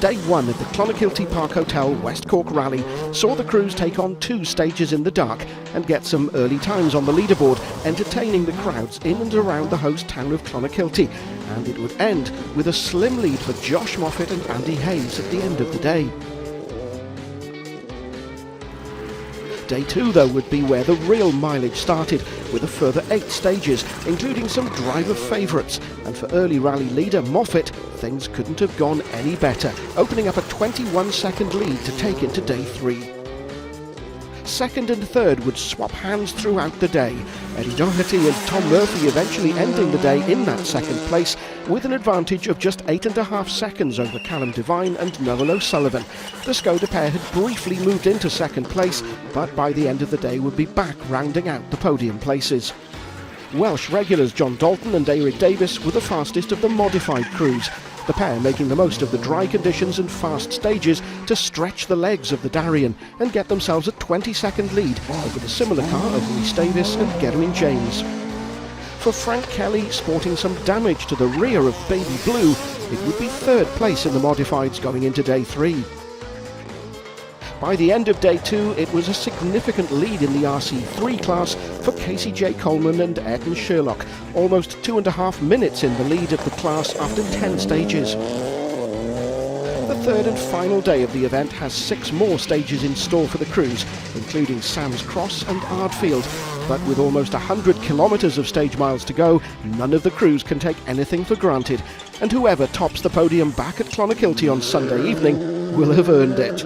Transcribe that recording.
Day 1 at the Clonakilty Park Hotel West Cork Rally saw the crews take on 2 stages in the dark and get some early times on the leaderboard, entertaining the crowds in and around the host town of Clonakilty, and it would end with a slim lead for Josh Moffat and Andy Hayes at the end of the day. Day 2, though, would be where the real mileage started, with a further 8 stages, including some driver favourites, and for early rally leader Moffat, things couldn't have gone any better, opening up a 21-second lead to take into Day 3. Second and third would swap hands throughout the day, Eddie Doherty and Tom Murphy eventually ending the day in that second place with an advantage of just 8.5 seconds over Callum Devine and Noel O'Sullivan. The Skoda pair had briefly moved into second place, but by the end of the day would be back rounding out the podium places. Welsh regulars John Dalton and Eric Davis were the fastest of the modified crews, the pair making the most of the dry conditions and fast stages to stretch the legs of the Darien and get themselves a 20-second lead over the similar car of Rhys Davis and Gedwin James. For Frank Kelly, sporting some damage to the rear of Baby Blue, it would be third place in the modifieds going into Day 3. By the end of Day 2, it was a significant lead in the RC3 class for Casey J. Coleman and Ayrton Sherlock, almost 2.5 minutes in the lead of the class after 10 stages. The third and final day of the event has 6 more stages in store for the crews, including Sam's Cross and Ardfield, but with almost 100 kilometres of stage miles to go, none of the crews can take anything for granted, and whoever tops the podium back at Clonakilty on Sunday evening will have earned it.